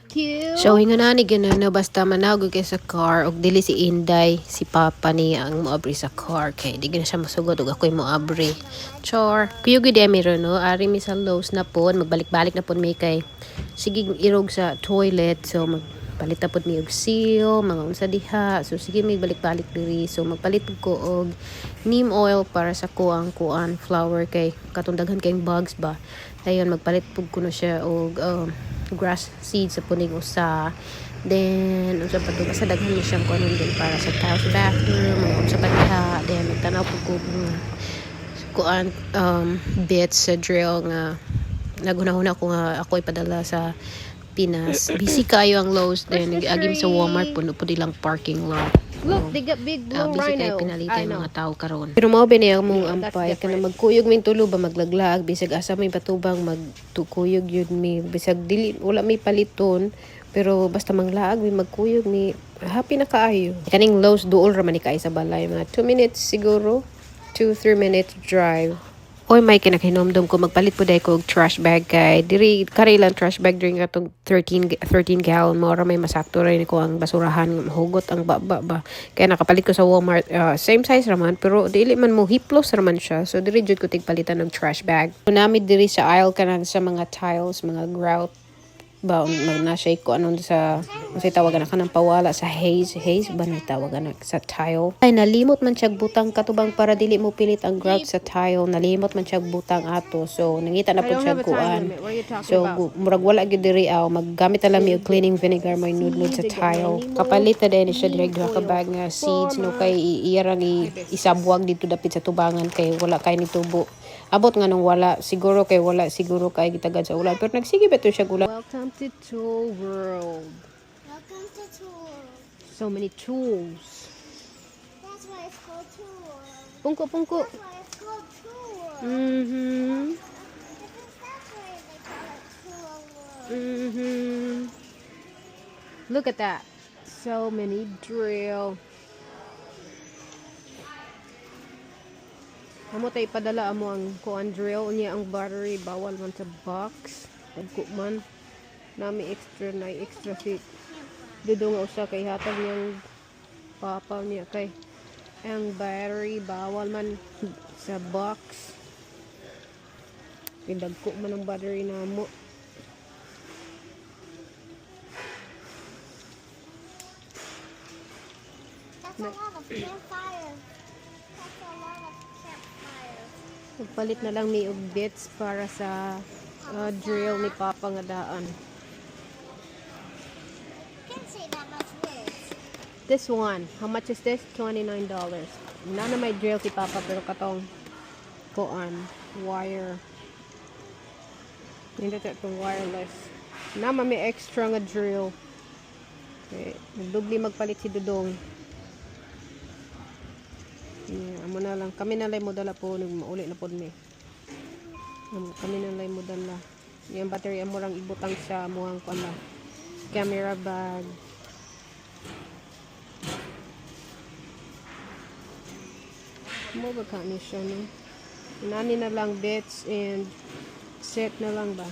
Cute. So, hinga na ni ganun basta manawag kay sa car og dili si Inday, si Papa ni ang moabri sa car kay di gina siya masugod og ako'y moabri. Chor. Kuyo gid mi ro no, ari mi sa Lowe's na pod, magbalik-balik na pod mi kay sige irog sa toilet. So magpalit na pod mi og seal, mga unsa diha. So sige mi balik-balik diri. So magpalit ko og neem oil para sa kuang flower kay katundaghan kayong bugs ba. Dayon magpalit pud ko na siya og grass seeds sa puning usa. Then unsa pa to basta daghan ni siyang kuno din para sa tiles bathroom, mga unsa pa diha. Then nagtanaw pud ko mga kuan bits sa drill nga nagunahuna ko nga ako'y padala sa Pinas. Busy kayo ang Lowe's. Then nag-agi sa Walmart puno po ilang parking lot. Look, they got big blue Busy rhino. kayo pinalita I yung know. mga tao karon. Pero mao bini ang mong That's ampay different. kana magkuyog min tulo ba maglaglag bisag asa may patubang magtukuyog yun mi bisag dili wala may paliton pero basta manglaag may magkuyog mi happy na kaayo. Kaning Lowe's duol ra man ni kay sa balay mga 2 minutes siguro. 2-3 minutes drive. Oy, may kinakahinomdom ko magpalit po dahil ko og trash bag kay diri kari lang trash bag diri katong 13 gallon mo ra may masakto rin ko ang basurahan mahugot ang baba ba kaya nakapalit ko sa Walmart same size raman pero dili man mo hiplos raman siya so diri jud ko tigpalitan ng trash bag. Nami diri sa aisle kanan sa mga tiles mga grout ba na-shake ko anon sa kasi tawagan na kanang pawala sa haze ba na tawagan na sa tile ay nalimot man siya butang katubang para dili mo pilit ang grout sa tile nalimot man siya butang ato so nangita na I pud don't siya have a time kuan limit. What are you talking so about? murag wala gyud diri aw maggamit na lang mi og cleaning vinegar may nudnud sa tile kapalit na din siya direk ka bag nga seeds no kay iyarang isabwag dito dapit sa tubangan kay wala kay ni tubo abot nga nung wala siguro kay gitagad sa ulan pero nagsige beto siya ulan. Welcome to Tool World. Welcome to Tool. So many tools. That's why it's called Tool. Pungko. That's why it's called Tool. Mm-hmm. That's why they call it Tool World. Look at that. So many drill. Amo tay padala amo ang kuan drill niya ang battery bawal man sa box. Pagko man nami extra fit. Dudong usa kay hatag niyang papa niya kay ang battery bawal man sa box. Pindagko man ang battery namo. That's a lot of campfires. That's a lot of campfires. Magpalit na lang mi og bits para sa drill ni Papa nga daan. Can't say that much words. This one, how much is this? $29. Na may drill si Papa pero katong kuan wire. Hindi ito wireless. May extra nga drill. Okay, nagdubli magpalit si Dudong. Amo na lang. Kami na lang mo dala po. Mauli na po mi. Kami na lang mo dala. Yung battery amo rang ibutang sa muhang kuan camera bag. Mo ba ka ni siya no? Nani na lang bits and set na lang ba?